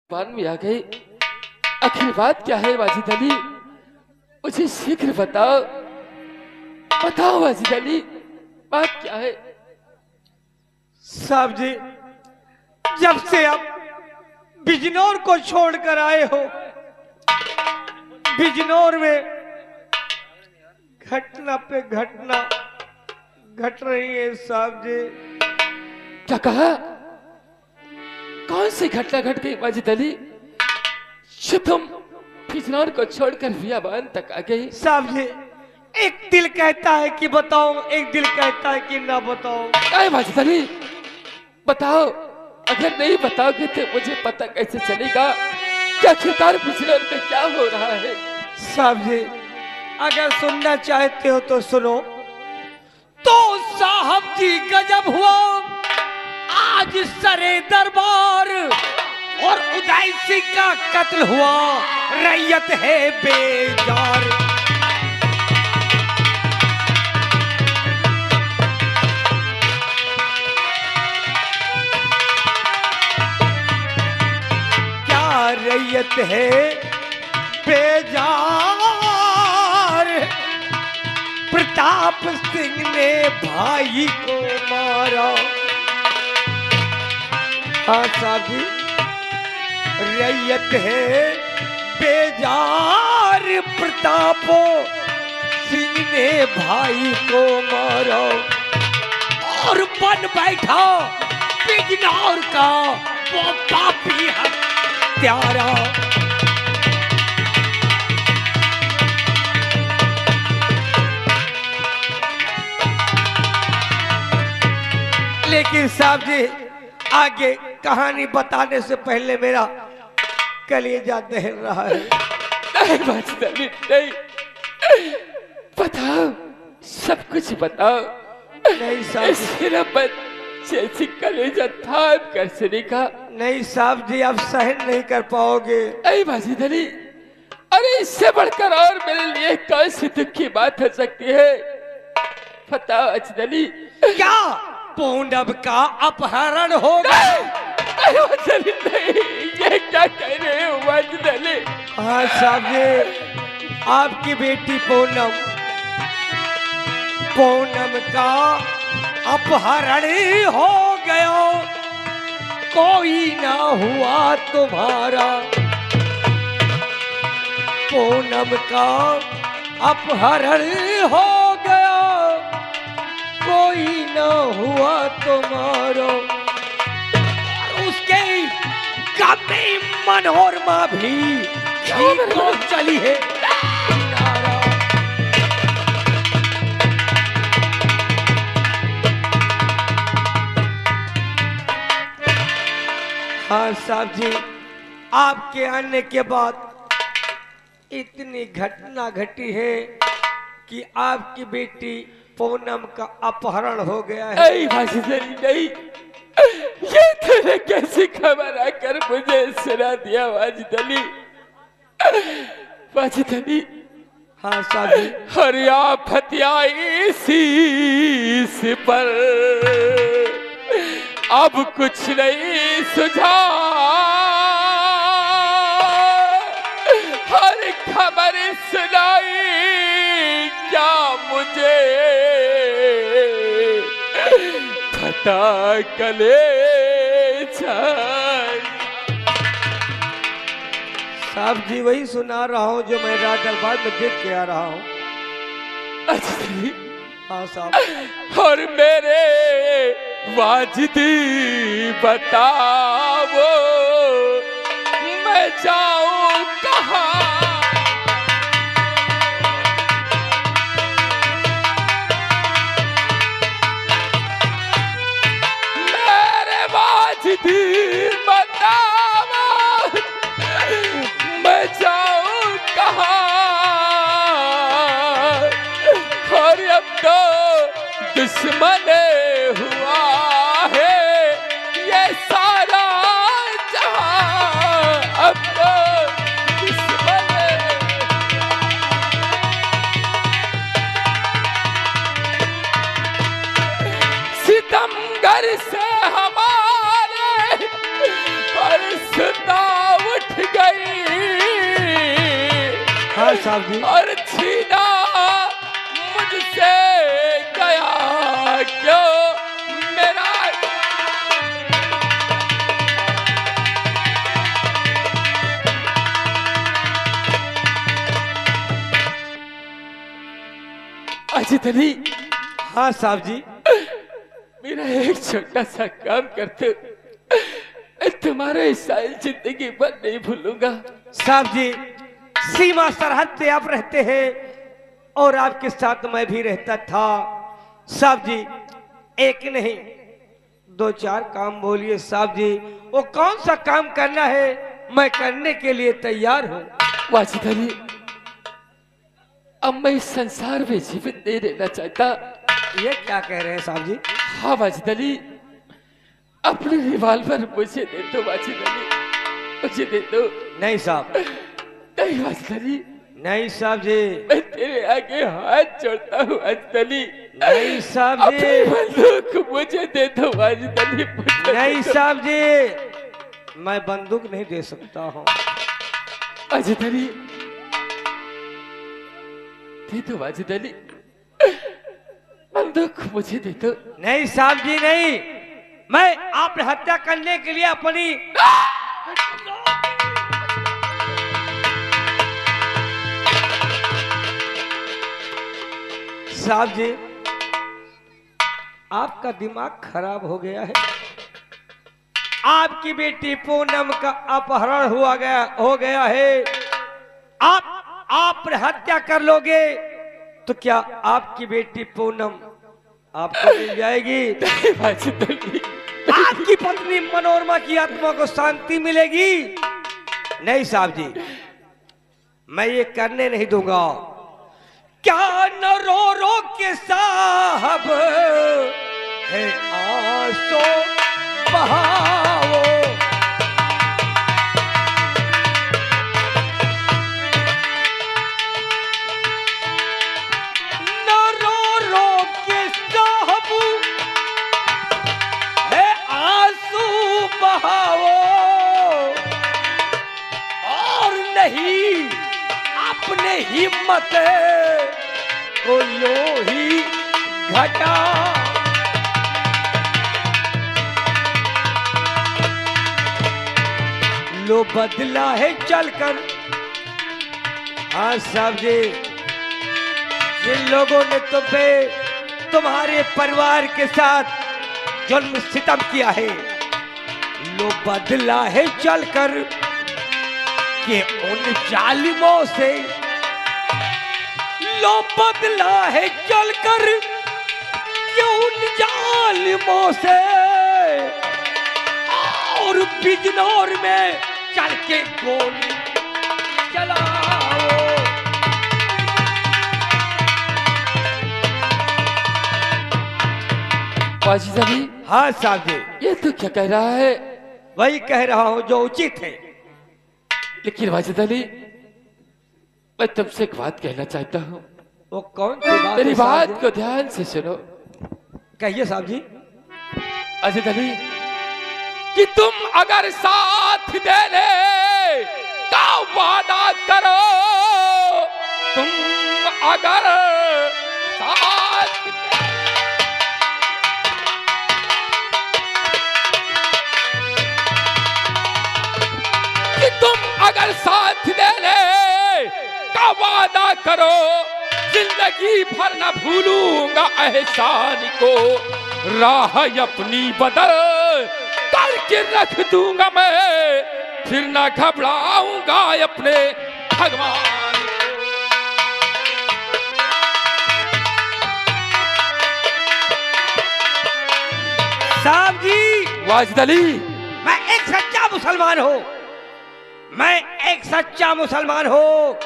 मान में आ गई। आखिर बात क्या है वाजिद अली, मुझे शीघ्र बताओ, बताओ वाजिद अली, बात क्या है? साहब जी, जब से आप बिजनौर को छोड़कर आए हो, बिजनौर में घटना पे घटना घट रही है साहब जी। क्या कहा? कौन सी घटना घट गई वाजिद अली जो तुम बिजनौर को छोड़कर बियाबान तक आ गई? साहब जी, एक दिल कहता है कि बताओ, एक दिल कहता है कि ना बताओ। अरे वाजिद अली बताओ, अगर नहीं बताओगे तो मुझे पता कैसे चलेगा कि आखिरकार बिजनौर में क्या हो रहा है? साहब जी, अगर सुनना चाहते हो तो सुनो। तो साहब जी गजब हुआ आज सरे दरबार, और उदय सिंह का कत्ल हुआ, रैयत है बेजार। क्या रैयत है बेजार, प्रताप सिंह ने भाई को मारा। हाँ साहब जी, रैयत है बेजार, प्रताप सिंह ने भाई को मारा, और बन बैठा बिजनौर का वो पापी हत्यारा। लेकिन साहब जी, आगे कहानी बताने से पहले मेरा कलेजा दहल रहा है। नहीं वाजिद अली नहीं, बताओ, सब कुछ बताओ। नहीं साहब जी, जैसी कलेजा थाम कर सरीका। नहीं साहब जी, आप सहन नहीं कर पाओगे। नहीं वाजिद अली, अरे इससे बढ़कर और मेरे लिए कौन सी दुख की बात हो सकती है? बताओ वाजिद अली। क्या पूनम का अपहरण हो गया? नहीं, ये क्या कह रहे हो वाजिद अली? हाँ साहब जी, आपकी बेटी पूनम का अपहरण हो गया, कोई ना हुआ तुम्हारा। पूनम का अपहरण हो गया, कोई ना हुआ तुम्हारा। उसके कमी मनोरमा भी तो चली है। हाँ साहब जी, आपके आने के बाद इतनी घटना घटी है कि आपकी बेटी पूनम का अपहरण हो गया है। नहीं वाजिद अली नहीं, ये तूने कैसी खबर आकर मुझे सुना दिया वाजिद अली? वाजिद अली, हाँ साहब जी, हरिया फतियाई शीश पर अब कुछ नहीं सुझा, हर खबर सुनाई क्या मुझे, फटा कलेजा। साहब जी, वही सुना रहा हूँ जो मैं रात दरबार में देख के आ रहा हूँ। हाँ साहब। और मेरे वाजिदी बताओ, मैं जाऊं कहाँ? मेरे वाजिदी बताओ, मैं जाऊं कहाँ? और अब तो दुश्मन हुआ है ये सारा जहां, अब तो दुश्मन। सितमगर से हमारे पर सुता साहब जी। और छीना मुझसे गया क्यों मेरा। अजित अली, हाँ साहब जी। मेरा एक छोटा सा काम करते, मैं तुम्हारे सारी जिंदगी भर नहीं भूलूंगा। साहब जी, सीमा सरहद पे आप रहते हैं और आपके साथ मैं भी रहता था। साहब जी, एक नहीं 2-4 काम बोलिए साहब जी। वो कौन सा काम करना है, मैं करने के लिए तैयार हूँ। वाजिद अली, अब मैं इस संसार में जीवित नहीं रहना चाहता। ये क्या कह रहे हैं साहब जी? हाँ वाजिद अली, अपनी रिवॉल्वर मुझे दे दो वाजिद अली, मुझे दे दो। नहीं साहब, नहीं वाजिद अली, नहीं साहब जी, मैं तेरे आगे हाथ जोड़ता हूँ वाजिद अली। नहीं साहब अपनी जी, बंदूक मुझे दे दो वाजिद अली, मुझे नहीं दे दो। साहब जी, मैं बंदूक नहीं दे सकता हूँ। वाजिद अली, दे दो वाजिद अली, बंदूक मुझे दे दो। नहीं साहब जी, नहीं। मैं आप हत्या करने के लिए अपनी साहब जी, आपका दिमाग खराब हो गया है। आपकी बेटी पूनम का अपहरण हो गया है। आप हत्या कर लोगे तो क्या आपकी बेटी पूनम आपको मिल जाएगी? वाजिद अली, आपकी पत्नी मनोरमा की आत्मा को शांति मिलेगी? नहीं साहब जी, मैं ये करने नहीं दूंगा। क्या न रो रो के साहब है आंसू बहाओ। न रो रो के साहब है आंसू बहाओ, और नहीं अपने हिम्मत को लो ही घटा। लो बदला है चलकर। हाँ साहब जी, जिन लोगों ने तुम्हारे परिवार के साथ जुल्म सितम किया है, लो बदला है चलकर कि उन जालिमों से। लो बदला है चलकर कि उन जालिमों से, और बिजनौर में चल के गोली चलाओ। वाजिद अली, हाँ साहब जी, ये तो क्या कह रहा है? वही कह रहा हूं जो उचित है। लेकिन वाजिद अली, मैं तुमसे एक बात कहना चाहता हूँ। वो कौन सी बात मेरी है साहब बात जी? को ध्यान से सुनो। कहिए साहब जी। वाजिद अली, कि तुम अगर साथ देने का वादा करो, तुम अगर साथ कि तुम अगर साथ देने का वादा करो, जिंदगी भर न भूलूंगा एहसान को, राह अपनी बदल करके रख दूंगा मैं, फिर न घबराऊंगा अपने भगवान को। साहब जी, वाजिद अली, मैं एक सच्चा मुसलमान हूँ। मैं एक सच्चा मुसलमान हूँ।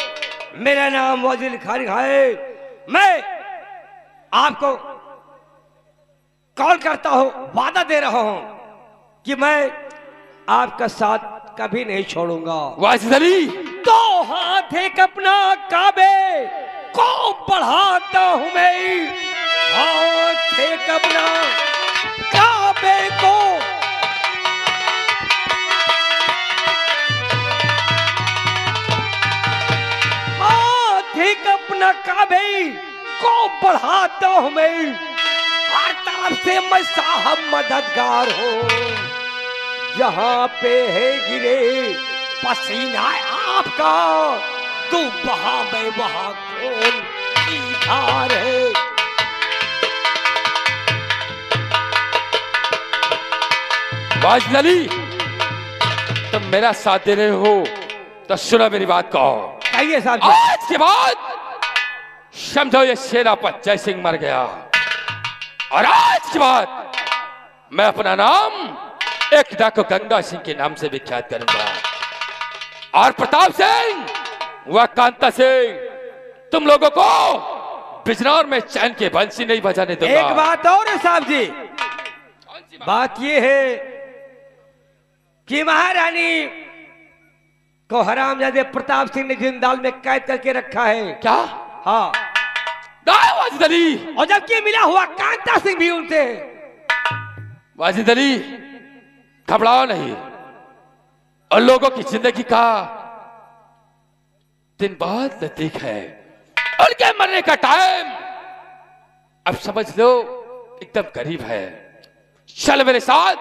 मेरा नाम वजीर खारिक है। मैं आपको कॉल करता हूँ, वादा दे रहा हूँ कि मैं आपका साथ कभी नहीं छोड़ूंगा। वाजिद अली, तो हाथ एक अपना काबे को बढ़ाता हूँ मैं। हाथ एक अपना काबे को काबे को बढ़ाता हूं मैं, हर तरफ से मैं साहब मददगार हूँ। जहाँ पे है गिरे पसीना आपका, तू वहां मैं वहां खून की धार है। वाजिद अली, तुम मेरा साथ दे रहे हो तो सुनो मेरी बात को। कहिए साहब। आज के बाद समझो ये सेनापति जय सिंह मर गया, और आज के बाद मैं अपना नाम एक डाकू गंगा सिंह के नाम से विख्यात करूंगा, और प्रताप सिंह व कांता सिंह तुम लोगों को बिजनौर में चैन के बंसी नहीं बजाने दूंगा। एक बात और है साहब जी, बात ये है कि महारानी को हरामजादे प्रताप सिंह ने जिंदाल में कैद करके रखा है। क्या? हाँ। वाजिद अली, और जबकि मिला हुआ कांता सिंह भी उनसे। वाजिद अली, घबराओ नहीं, और लोगों की जिंदगी का दिन बहुत नजदीक है, उनके मरने का टाइम अब समझ लो एकदम करीब है। चल मेरे साथ,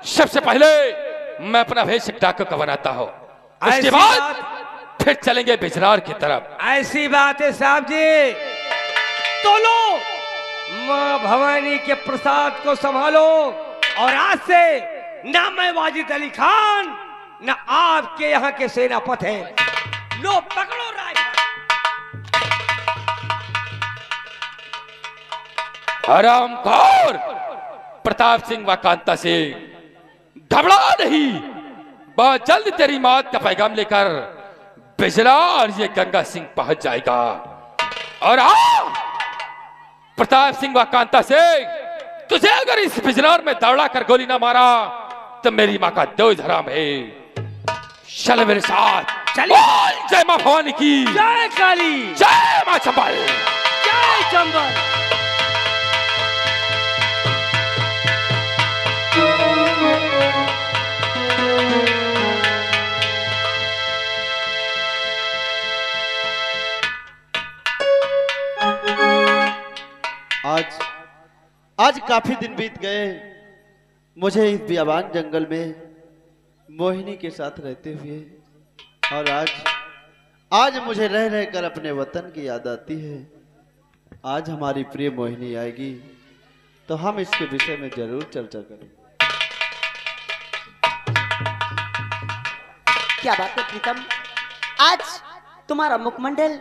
सबसे पहले मैं अपना भेष डाकू का बनाता हूं, उसके बाद फिर चलेंगे बिजनौर की तरफ। ऐसी बात है साहब जी, तो लो मां भवानी के प्रसाद को संभालो, और आज से ना मैं वाजिद अली खान ना आपके यहाँ के सेनापति हैं। लो पकड़ो राइफल। हरामखोर प्रताप सिंह व कांता सिंह, घबरा नहीं, बहुत जल्द तेरी मौत का पैगाम लेकर बिजनौर ये गंगा सिंह पहुंच जाएगा। और प्रताप सिंह व कांता सिंह, तुझे अगर इस बिजनौर में दौड़ा कर गोली ना मारा तो मेरी माँ का दोष हराम है। चल मेरे साथ, बोल जय मां भवानी की, जय काली, जय मां चंबल, जय चंबल। आज काफी दिन बीत गए मुझे इस बियाबान जंगल में मोहिनी के साथ रहते हुए, और आज मुझे रह रहकर अपने वतन की याद आती है। आज हमारी प्रिय मोहिनी आएगी तो हम इसके विषय में जरूर चर्चा करें। क्या बात है प्रीतम, आज तुम्हारा मुखमंडल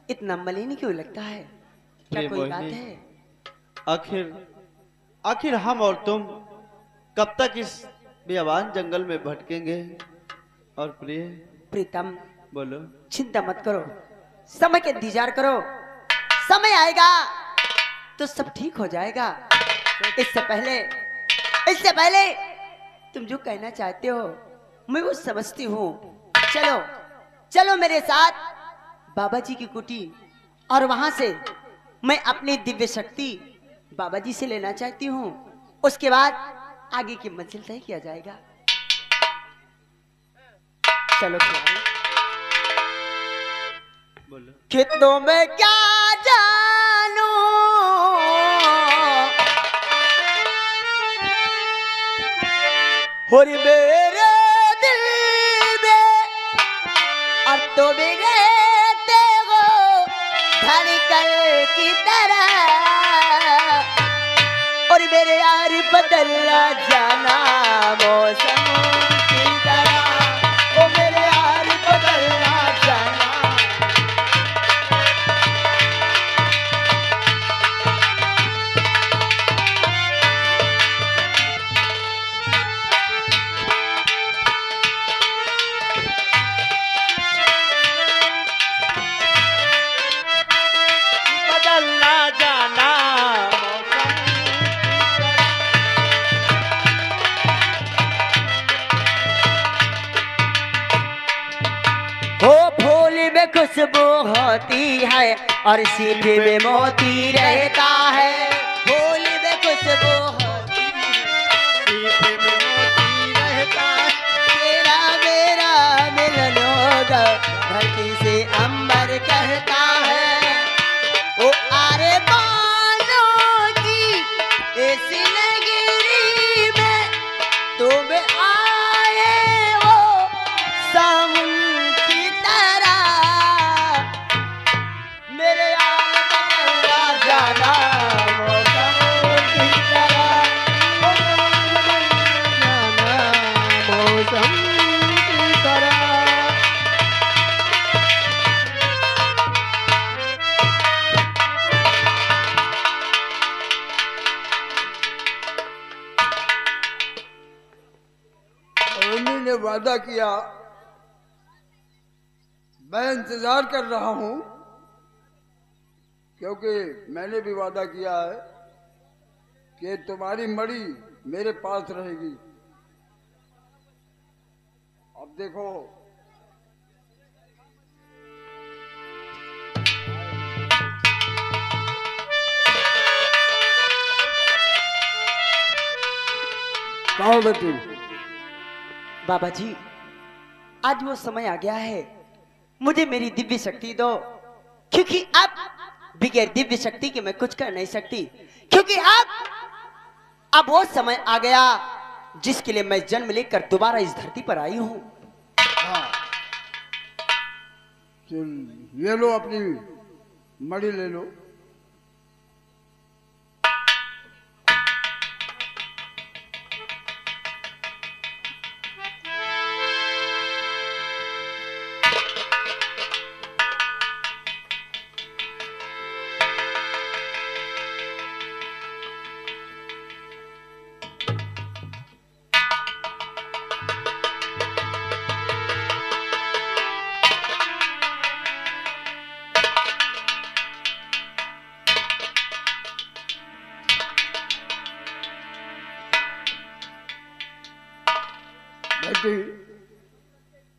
इतना मलिन क्यों लगता है? क्या कोई बात है? आखिर हम और तुम कब तक इस बियाबान जंगल में भटकेंगे? और प्रीतम बोलो। चिंता मत करो, समय के इंतजार करो, समय आएगा तो सब ठीक हो जाएगा। इससे पहले तुम जो कहना चाहते हो मैं वो समझती हूँ। चलो मेरे साथ बाबा जी की कुटी, और वहां से मैं अपनी दिव्य शक्ति बाबा जी से लेना चाहती हूँ। उसके बाद आगे की मंजिल तय किया जाएगा। चलो बोलो। खेतों में क्या जानू, और मेरे दिल में और तो मेरे देखो धड़कन की तरह, और मेरे यार बदलना जाना मौसम की तरह, ओ मेरे यार बदलना जाना। बदलना जाना खुशबू होती है और सीधे में मोती रहता है। होली में खुशबू होती है, सीधे में मोती रहता है। तेरा मेरा मिलन होगा, धरती से अंबर कहता है। वादा किया, मैं इंतजार कर रहा हूं, क्योंकि मैंने भी वादा किया है कि तुम्हारी मणि मेरे पास रहेगी। अब देखो, कहो बेटी। बाबा जी, आज वो समय आ गया है, मुझे मेरी दिव्य शक्ति दो, क्योंकि अब बगैर दिव्य शक्ति के मैं कुछ कर नहीं सकती, क्योंकि अब वो समय आ गया जिसके लिए मैं जन्म लेकर दोबारा इस धरती पर आई हूं। हाँ, ये लो, अपनी मणि ले लो।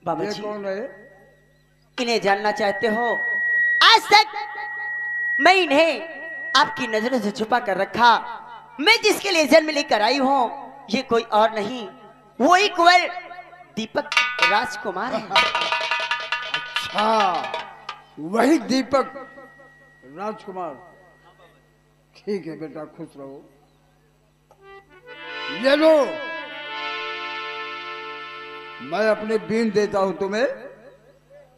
बाबा ये जी, कौन है? इन्हें जानना चाहते हो? आज तक मैं इन्हें आपकी नजरों से छुपा कर रखा। मैं जिसके लिए जन्म लेकर आई हूं, ये कोई और नहीं, वही कुंवर दीपक राजकुमार है। अच्छा, वही दीपक राजकुमार। ठीक है बेटा, खुश रहो। ये लो, मैं अपने बीन देता हूं तुम्हें।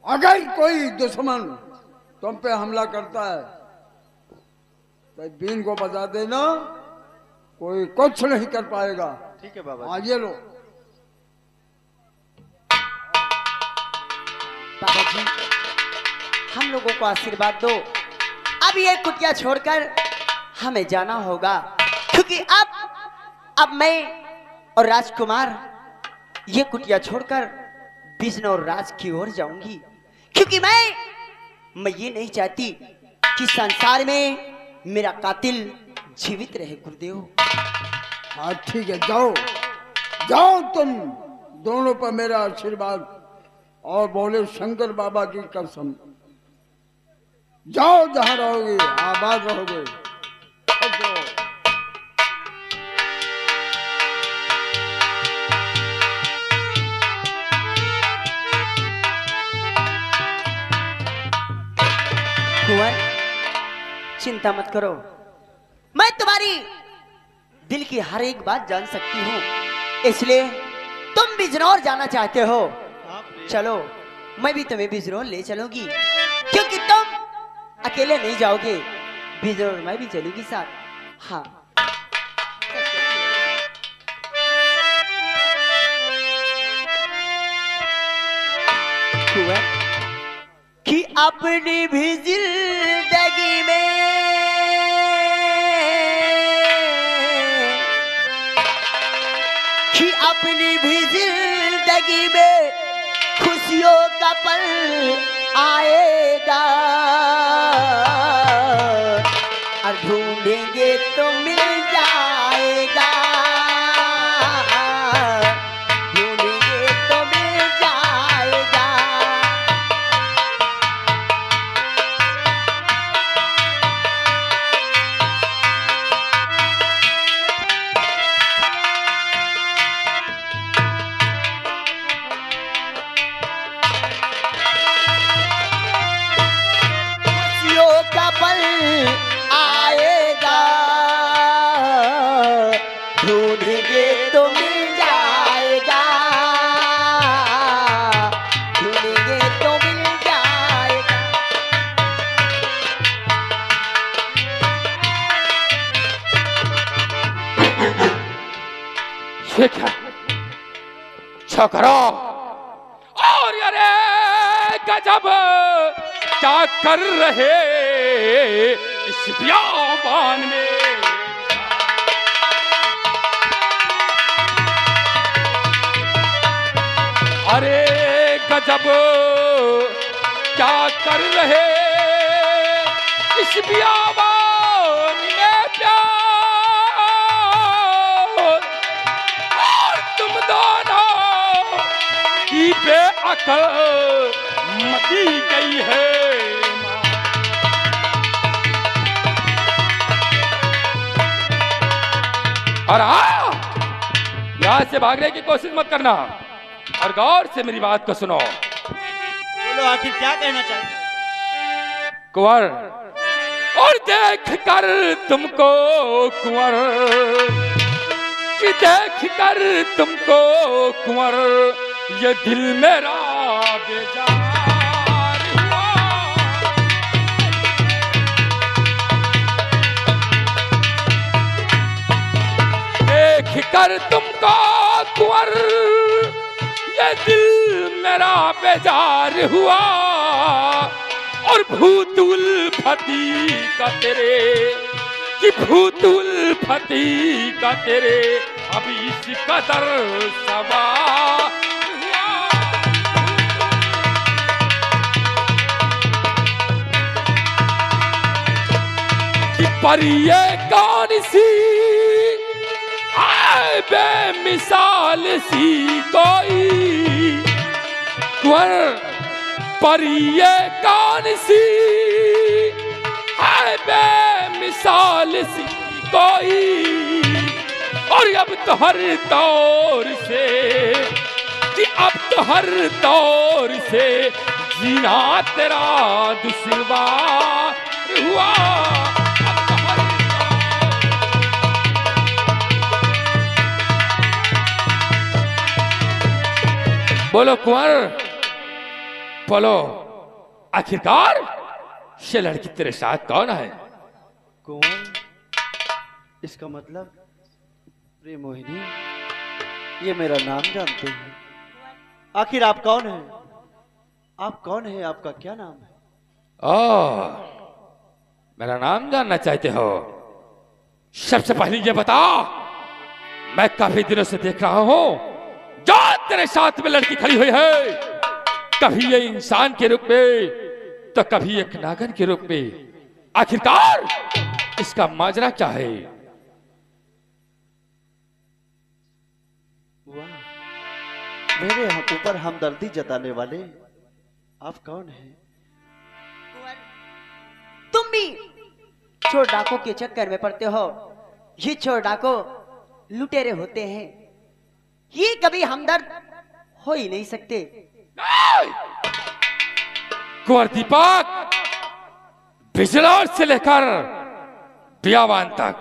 अगर कोई दुश्मन तुम पे हमला करता है तो बीन को बजा देना, कोई कुछ नहीं कर पाएगा। ठीक है बाबा। हाँ, ये लो। बाबा जी, हम लोगों को आशीर्वाद दो, अब ये कुटिया छोड़कर हमें जाना होगा, क्योंकि अब मैं और राजकुमार ये कुटिया छोड़कर बिजनौर राज की ओर जाऊंगी, क्योंकि मैं ये नहीं चाहती कि संसार में मेरा कातिल जीवित रहे। गुरुदेव। हाँ ठीक है, जाओ जाओ, तुम दोनों पर मेरा आशीर्वाद और बोले शंकर बाबा की कसम। जाओ, जहां रहोगे आबाद रहोगे। कुंवर, चिंता मत करो, मैं तुम्हारी दिल की हर एक बात जान सकती हूँ, इसलिए तुम बिजनौर जाना चाहते हो, चलो मैं भी तुम्हें बिजनौर ले चलूंगी, क्योंकि तुम अकेले नहीं जाओगे, बिजनौर मैं भी चलूंगी साथ। हाँ, कुंवर कि अपनी भी जिंदगी में कि अपनी भी जिंदगी में खुशियों का पल आएगा, और ढूंढेंगे तो मिल जाएगा, ढूंढेंगे तो मिल जाएगा। खुशियों का पल आएगा, ढूंढेंगे तो मिल जाएगा, ढूंढेंगे तो मिल जाएगा। ठीक है, अच्छा करो। और अरे गजब क्या कर रहे इस बियाबान में। अरे गजब क्या कर रहे इस बियाबान में प्यार, और तुम दोनों की बेअक्ल मची गई है। और यहां से भागने की कोशिश मत करना, और गौर से मेरी बात को सुनो। बोलो आखिर क्या कहना चाहते हैं? कुंवर, और देख कर तुमको कुंवर, कि देख कर तुमको कुंवर, ये दिल मेरा बेजार हुआ। देख कर तुमको कुंवर, ये दिल मेरा बेजार हुआ, और भूतुल फती का तेरे, कि भूतुल फती का तेरे अभी इस कदर सवार हुआ। कि पर ये कौन सी आए बेमिसाल सी कोई कुंवर, पर ये कौन सी है बेमिसाल सी कोई, और अब तो हर दौर से, कि अब तो हर दौर से जीना तेरा दुश्वार हुआ। अब तो हर बोलो कुंवर, बोलो आखिरकार ये लड़की तेरे साथ कौन है? कौन? इसका मतलब प्रिय मोहिनी, ये मेरा नाम जानते हैं। आखिर आप कौन हैं? आप कौन हैं? आपका क्या नाम है? मेरा नाम जानना चाहते हो? सबसे पहले ये बता, मैं काफी दिनों से देख रहा हूं जो तेरे साथ में लड़की खड़ी हुई है, कभी ये इंसान के रूप में तो कभी एक नागन के रूप में, आखिरकार इसका माजरा क्या है? वाह, मेरे ऊपर हमदर्दी जताने वाले आप कौन हैं? तुम भी चोर डाकों के चक्कर में पड़ते हो। ये चोर डाको लुटेरे होते हैं, ये कभी हमदर्द हो ही नहीं सकते। कुंवर दीपक, बिजनौर से लेकर बियाबान तक,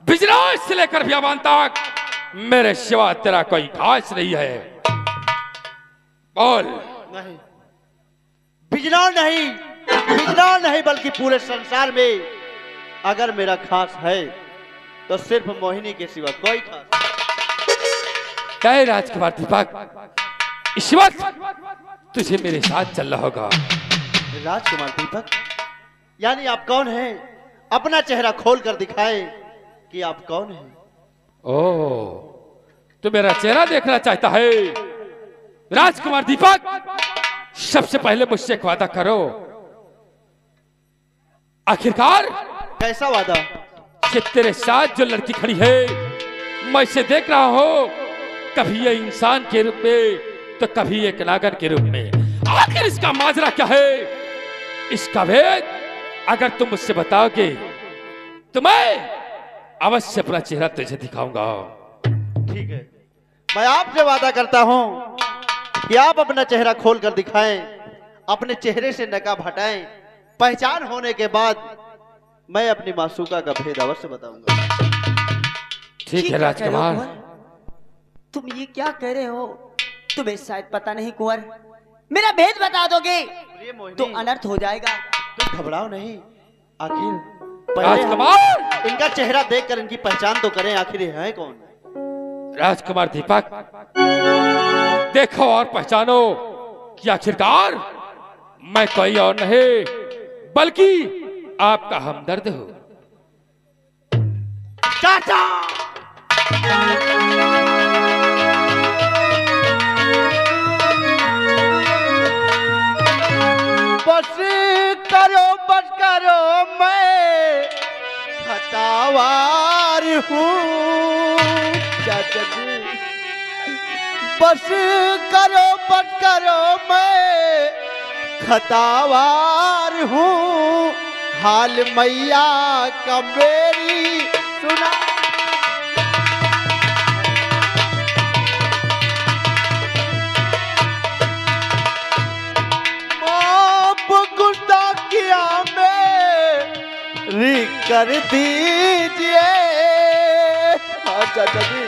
बिजनौर से लेकर बियाबान तक मेरे सिवा तेरा कोई खास नहीं है। बोल। नहीं, बिजनौर नहीं, बिजनौर नहीं, बल्कि पूरे संसार में अगर मेरा खास है तो सिर्फ मोहिनी के सिवा कोई खास नहीं। राजकुमार दीपक, इस वक्त तुझे मेरे साथ चलना होगा। राजकुमार दीपक, यानी आप कौन हैं? अपना चेहरा खोल कर दिखाए कि आप कौन हैं। ओह, तू मेरा चेहरा देखना चाहता है? राजकुमार दीपक, सबसे पहले मुझसे एक वादा करो। आखिरकार कैसा वादा? कि तेरे साथ जो लड़की खड़ी है, मैं इसे देख रहा हूं, कभी ये इंसान के रूप में तो कभी एक नागर के रूप में। आखिर इसका माजरा क्या है? इसका भेद अगर तुम मुझसे बताओगे तो मैं अवश्य अपना चेहरा तुझे दिखाऊंगा। ठीक है, मैं आपसे वादा करता हूं कि आप अपना चेहरा खोल कर दिखाएं, अपने चेहरे से नकाब हटाएं, पहचान होने के बाद मैं अपनी मासूका का भेद अवश्य बताऊंगा। ठीक है राजकुमार। तुम ये क्या कह रहे हो? तुम्हें शायद पता नहीं कुंवर, मेरा भेद बता दोगे तो अनर्थ हो जाएगा। तुम घबराओ नहीं, आखिर पहले राजकुमार, इनका चेहरा देखकर इनकी पहचान तो करें, आखिर ये है कौन? राजकुमार दीपक, देखो और पहचानो कि आखिरकार मैं कोई और नहीं बल्कि आपका हमदर्द हूं। खतावार हूँ चाचा जी, बस करो मैं खतावार हूँ, हाल मैया का मेरी सुना। माफ गुस्ताखिया मेरी कर दीजिए, हाँ चाचा जी,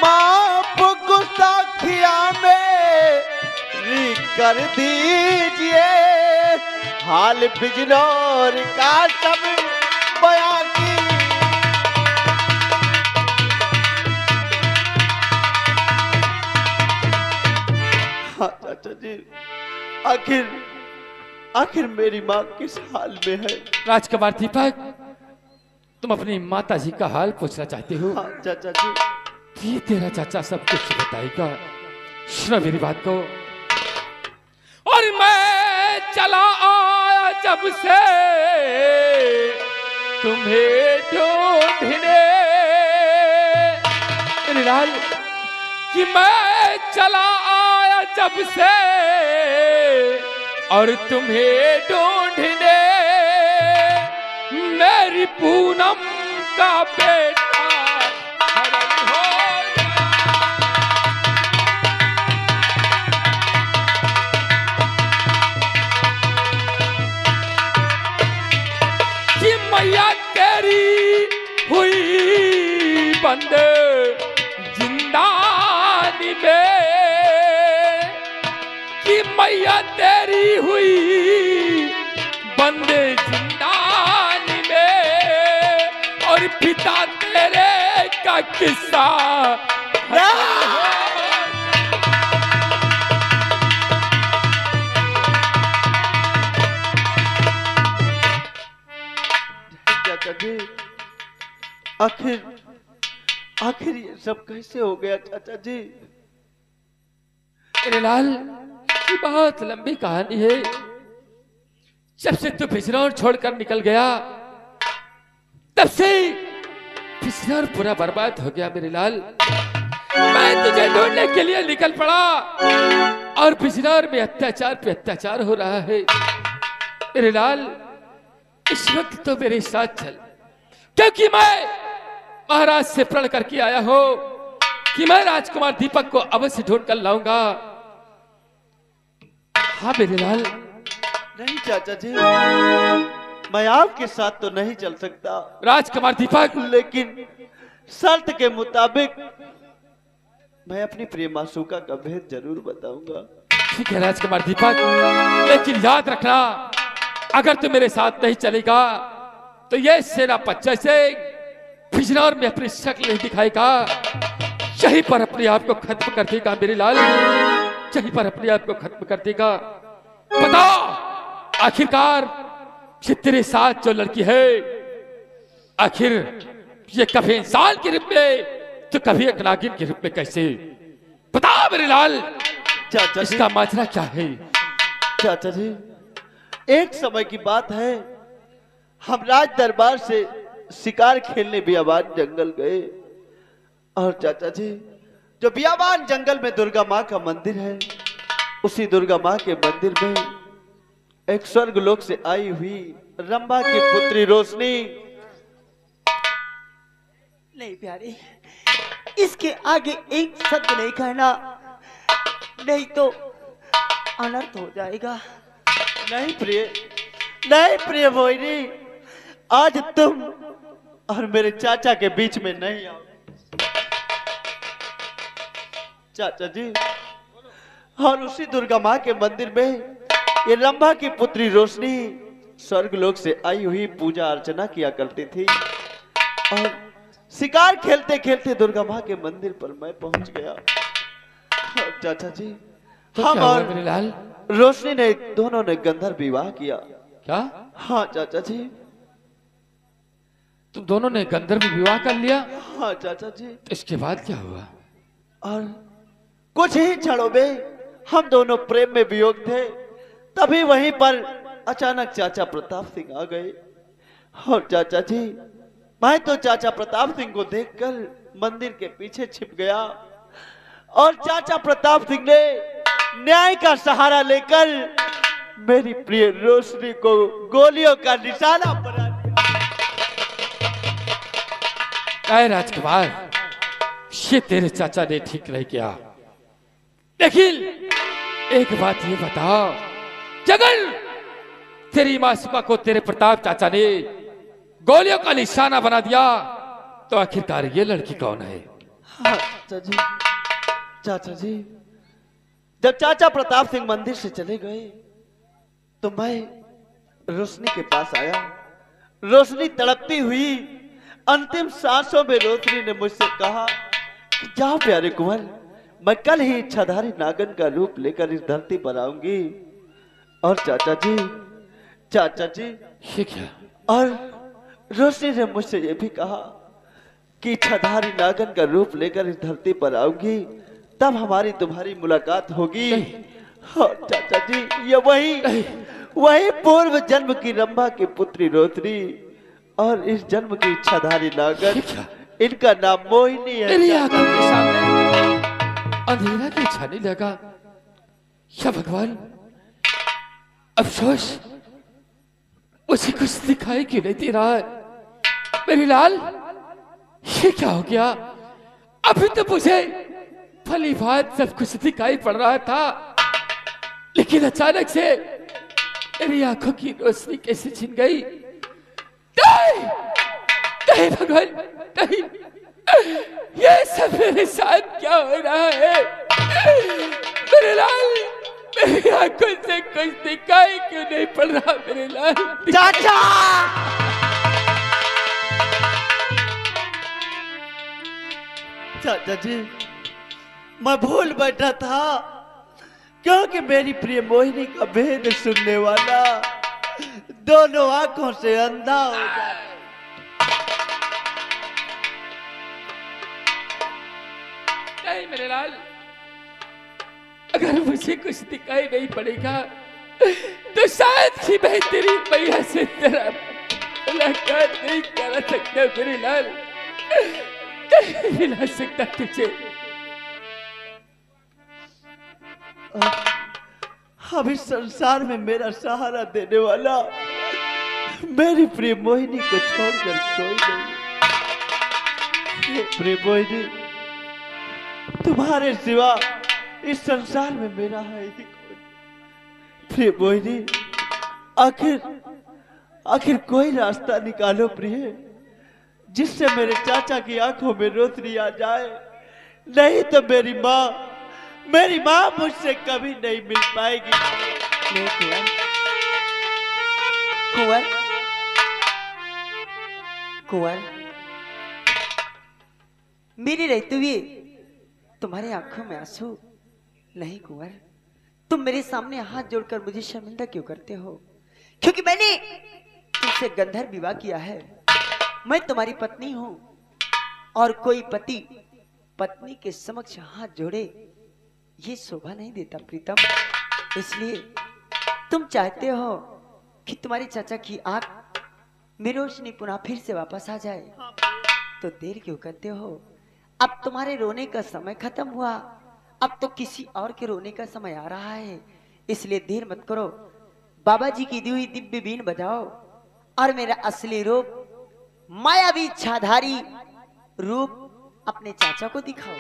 माफ गुस्ताखिया मेरी कर दीजिए, हाल बिजनौर का सब बयां की। हाँ चाचा जी, आखिर मेरी माँ किस हाल में है? राजकुमार दीपक, तुम अपनी माता जी का हाल पूछना चाहते हो? हाँ चाचा जी। ये तेरा चाचा सब कुछ बताएगा, सुनो मेरी बात को। और मैं चला आया जब से तुम्हें ढूंढने, मेरे लाल, कि मैं चला आया जब से और तुम्हें ढूंढने, मेरी पूनम का बेटा हरण हो कि मैया तेरी हुई बंद जिंदानी में, कि मैया तेरी हुई बंद जिंदानी में, और पिता तेरे का किस्सा चाचा जी, आखिर ये सब कैसे हो गया चाचा जी? मेरे लाल, ये बहुत लंबी कहानी है। जब से तू बिजनौर छोड़कर निकल गया, तब से बिजनौर पूरा बर्बाद हो गया मेरे लाल। मैं तुझे ढूंढने के लिए निकल पड़ा और बिजनौर में अत्याचार पे अत्याचार हो रहा है मेरे लाल। इस वक्त तो मेरे साथ चल, क्योंकि मैं महाराज से प्रण करके आया हूं कि मैं राजकुमार दीपक को अवश्य ढूंढ कर लाऊंगा। हाँ मेरे लाल। नहीं चाचा जी, मैं आपके साथ तो नहीं चल सकता राजकुमार दीपक, लेकिन शर्त के मुताबिक मैं अपनी प्रिय मासूका का भेद जरूर बताऊंगा। ठीक है राजकुमार दीपक, लेकिन याद रखना, अगर तू मेरे साथ नहीं चलेगा तो ये सेनापति से बिजनौर में अपनी शक्ल नहीं दिखाएगा, यहीं पर अपने आप को खत्म कर देगा मेरे लाल, यहीं पर अपने आप को खत्म कर देगा। बता, आखिरकार ये तेरे साथ जो लड़की है, आखिर ये कभी इंसान के रूप में तो कभी एक नागिन के रूप में कैसे? बता मेरे लाल, चाचा जी, इसका माजरा क्या है? चाचा जी, एक समय की बात है, हम राज दरबार से शिकार खेलने बियाबान जंगल गए, और चाचा जी, जो बियाबान जंगल में दुर्गा माँ का मंदिर है, उसी दुर्गा माँ के मंदिर में एक स्वर्ग लोक से आई हुई रंभा की पुत्री रोशनी। नहीं प्यारे, इसके आगे एक शब्द नहीं कहना, नहीं तो अनर्थ हो जाएगा। नहीं प्रिय मोहिनी, आज तुम और मेरे चाचा के बीच में नहीं आओ चाचा जी। और उसी दुर्गा माँ के मंदिर में ये रंभा की पुत्री रोशनी स्वर्ग लोक से आई हुई पूजा अर्चना किया करती थी, और शिकार खेलते खेलते दुर्गा माँ के मंदिर पर मैं पहुंच गया। और चाचा जी, तो हम क्या हुआ और मेरे लाल? रोशनी ने दोनों ने गंधर्व विवाह किया। क्या हाँ चाचा जी। तुम दोनों ने गंधर्व विवाह कर लिया? हाँ चाचा जी। तो इसके बाद क्या हुआ? और कुछ ही क्षणों में हम दोनों प्रेम में वियोग थे, तभी वहीं पर अचानक चाचा प्रताप सिंह आ गए। और चाचा जी, मैं तो चाचा प्रताप सिंह को देखकर मंदिर के पीछे छिप गया और चाचा प्रताप सिंह ने न्याय का सहारा लेकर मेरी प्रिय रोशनी को गोलियों का निशाना बना दिया। अरे राजकुमार, ये तेरे चाचा ने ठीक नहीं किया, लेकिन एक बात ये बताओ, अगर तेरी मासूमा को तेरे प्रताप चाचा ने गोलियों का निशाना बना दिया तो आखिरकार ये लड़की कौन है? हाँ, चाचा जी, जब चाचा प्रताप सिंह मंदिर से चले गए तो मैं रोशनी के पास आया। रोशनी तड़पती हुई अंतिम सांसों में रोशनी ने मुझसे कहा कि जाओ प्यारे कुंवर, मैं कल ही इच्छाधारी नागन का रूप लेकर इस धरती पर आऊंगी। और चाचा जी ये क्या? और रोशनी ने मुझसे ये भी कहा कि इच्छाधारी नागन का रूप लेकर इस धरती पर आऊंगी, तब हमारी तुम्हारी मुलाकात होगी। हाँ चाचा जी, ये वही पूर्व जन्म की रंभा की पुत्री रोशनी और इस जन्म की इच्छाधारी नागन, इनका नाम मोहिनी है। मेरी आंखों के सामने अंधेरा की छाने लगा। या भगवान, अफसोस मुझे कुछ दिखाई क्यों नहीं दे रहा है? मेरी लाल, ये क्या हो गया? अभी तो मुझे भली बात सब कुछ दिखाई पड़ रहा था, लेकिन अचानक से मेरी आंखों की रोशनी कैसे छिन गई? नहीं, नहीं भगवान, नहीं, ये सब मेरे साथ क्या हो रहा है? मेरे लाल, मेरी आंखों से कुछ दिखाई क्यों नहीं पड़ रहा? मेरे लाल चाचा, चाचा जी, मैं भूल बैठा था, क्योंकि मेरी प्रिय मोहिनी का भेद सुनने वाला दोनों आंखों से अंधा हो जाए। नहीं मेरे लाल, अगर मुझे कुछ दिखाई नहीं पड़ेगा तो शायद ही मैं तेरी मैया से तेरा मुलाकात नहीं करा सकता। मेरे लाल, नहीं मिला सकता तुझे। अब इस संसार में मेरा सहारा देने वाला मेरी प्रिय मोहिनी को छोड़कर कोई नहीं। हे प्रिय मोहिनी, तुम्हारे सिवा इस संसार में मेरा है ही कोई। प्रिय मोहिनी, आखिर कोई रास्ता निकालो प्रिय, जिससे मेरे चाचा की आंखों में रोशनी आ जाए। नहीं तो मेरी माँ मुझसे कभी नहीं मिल पाएगी। कुंवर, कुंवर, मेरी रहते हुए तुम्हारी आंखों में आंसू नहीं? कुंवर, तुम मेरे सामने हाथ जोड़कर मुझे शर्मिंदा क्यों करते हो? क्योंकि मैंने तुमसे गंधर्व विवाह किया है। मैं तुम्हारी पत्नी हूं और कोई पति पत्नी के समक्ष हाथ जोड़े ये शोभा नहीं देता प्रीतम। इसलिए तुम चाहते हो कि तुम्हारे चाचा की आंख में रोशनी पुनः फिर से वापस आ जाए, तो देर क्यों करते हो? अब तुम्हारे रोने का समय खत्म हुआ, अब तो किसी और के रोने का समय आ रहा है। इसलिए देर मत करो, बाबा जी की दी हुई दिव्य बीन बजाओ और मेरा असली रूप, मायावी इच्छाधारी रूप अपने चाचा को दिखाओ।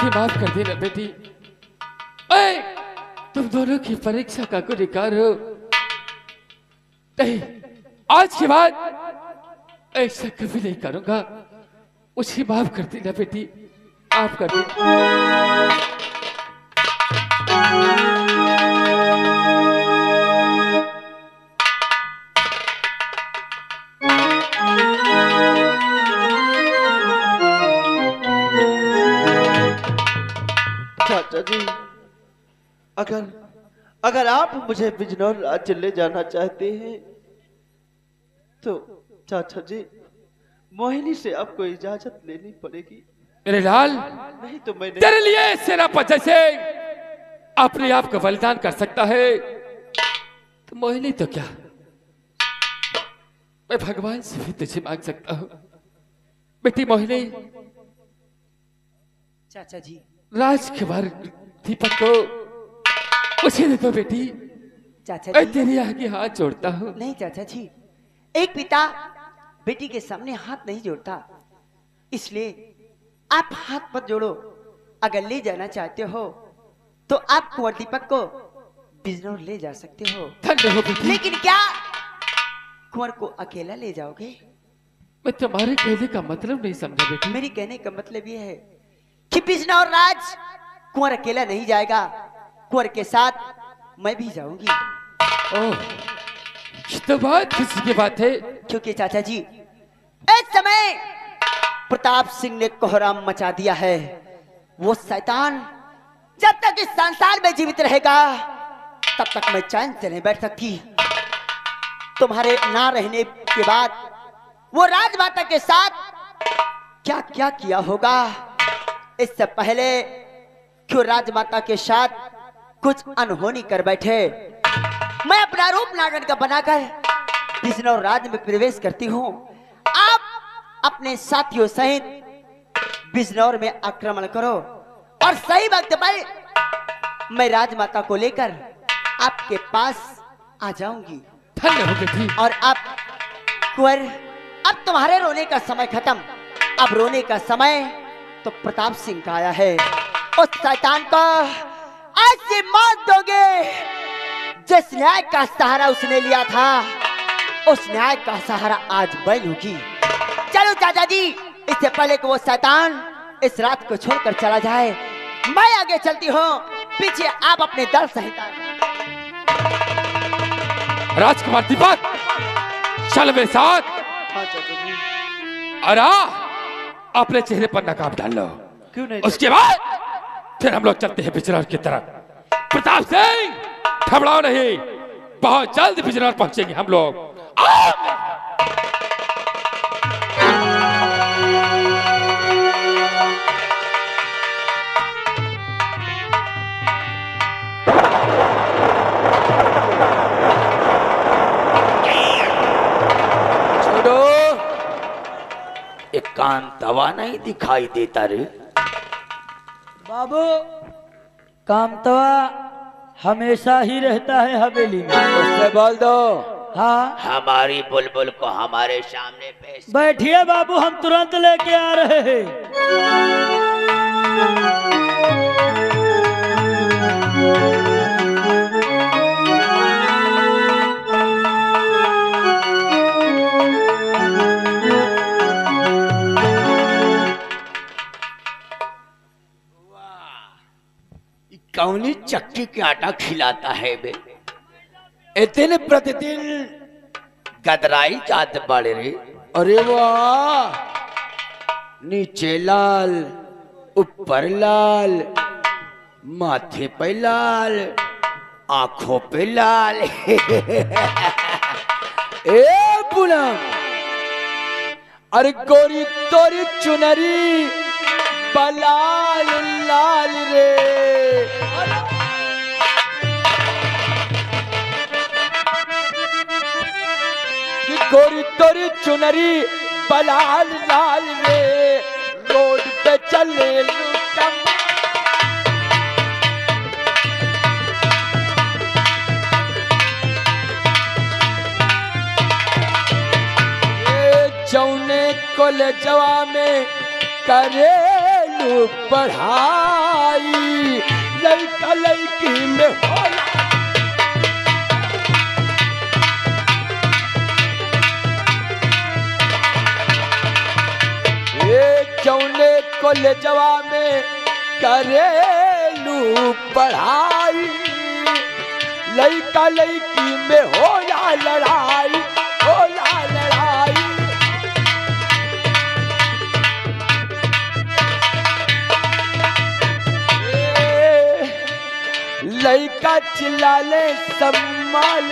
मुझे माफ कर देना बेटी। ऐ, तुम दोनों की परीक्षा का गुनहगार हो। नहीं, आज के बाद ऐसा कभी नहीं करूंगा। मुझे माफ कर देना बेटी, माफ कर देना। चाचा जी, अगर आप मुझे बिजनौर राज्य ले जाना चाहते हैं तो चाचा जी मोहिनी से आपको इजाजत लेनी पड़ेगी। मेरे लाल, नहीं तो मैं नहीं। तेरे लिए सेनापति से अपने आप को बलिदान कर सकता है तो मोहिनी तो क्या, मैं भगवान से भी तुझे मांग सकता हूँ। बेटी मोहिनी, चाचा जी, राजकुमार दीपक को मुझे दे दो बेटी। चाचा मैं जी, तेरे आगे हाथ जोड़ता हूँ। नहीं चाचा जी, एक पिता बेटी के सामने हाथ नहीं जोड़ता, इसलिए आप हाथ मत जोड़ो। अगर ले जाना चाहते हो तो आप कुंवर दीपक को बिजनौर ले जा सकते हो, धन्य हो बेटी। लेकिन क्या कुंवर को अकेला ले जाओगे? मैं तुम्हारे कहने का मतलब नहीं समझा बेटी। मेरी कहने का मतलब यह है कि बिजनौर राज कुंवर अकेला नहीं जाएगा, कुंवर के साथ मैं भी जाऊंगी। ओह, ये तो बहुत खुशी की बात है। क्योंकि चाचा जी, इस समय प्रताप सिंह ने कोहराम मचा दिया है। वो शैतान जब तक इस संसार में जीवित रहेगा तब तक मैं चैन से नहीं बैठ सकती। तुम्हारे ना रहने के बाद वो राजमाता के साथ क्या क्या किया होगा, इससे पहले क्यों राजमाता के साथ कुछ अनहोनी कर बैठे। मैं अपना रूप नागन का बनाकर बिजनौर राज में प्रवेश करती हूँ। आप अपने साथियों सहित बिजनौर में आक्रमण करो और सही वक्त पर मैं राजमाता को लेकर आपके पास आ जाऊंगी। धन्य हो बेटी। और अब कुंवर, अब तुम्हारे रोने का समय खत्म। अब रोने का समय तो प्रताप सिंह का आया है। उस शैतान को ऐसी मौत दोगे जिस न्याय का सहारा उसने लिया था, उस न्याय का सहारा आज मैं लूंगी। चलो चाचा जी, इससे पहले कि वो शैतान इस रात को छोड़कर चला जाए, मैं आगे चलती हूँ, पीछे आप अपने दल सहित आए। राजकुमार दीपक, चल मेरे साथ। हाँ चाचा जी। और अपने चेहरे पर नकाब डाल लो। क्यों नहीं? उसके बाद फिर हम लोग चलते हैं बिजनौर की तरफ। प्रताप सिंह, घबराओ नहीं, बहुत जल्द बिजनौर पहुंचेंगे हम लोग। छोड़ो, एक कान तवा नहीं दिखाई देता रे। बाबू, कामतवा हमेशा ही रहता है हवेली में। उससे बोल दो हाँ, हमारी बुलबुल को हमारे सामने पेश। बैठिए बाबू, हम तुरंत लेके आ रहे हैं। कौनी चक्की के आटा खिलाता है बे, इतने प्रतिदिन गदराई जात बड़े रे। अरे वाह, नीचे लाल, ऊपर लाल, माथे पे लाल, आंखों पे लाल। ए पूनम, अरे गोरी तोरी चुनरी बलाल लाल रे। गोरी तोरी चुनरी बलाल लाल रे, रोड पे चले लुटम। ये जौने कोलजवा में करे लू पढ़ाई लड़का लड़की में होला जौने कॉलेजवा में करेलू पढ़ाई लड़का लड़की में होला लड़ाई होला लड़ाई लड़का चिल्लाले सम्मान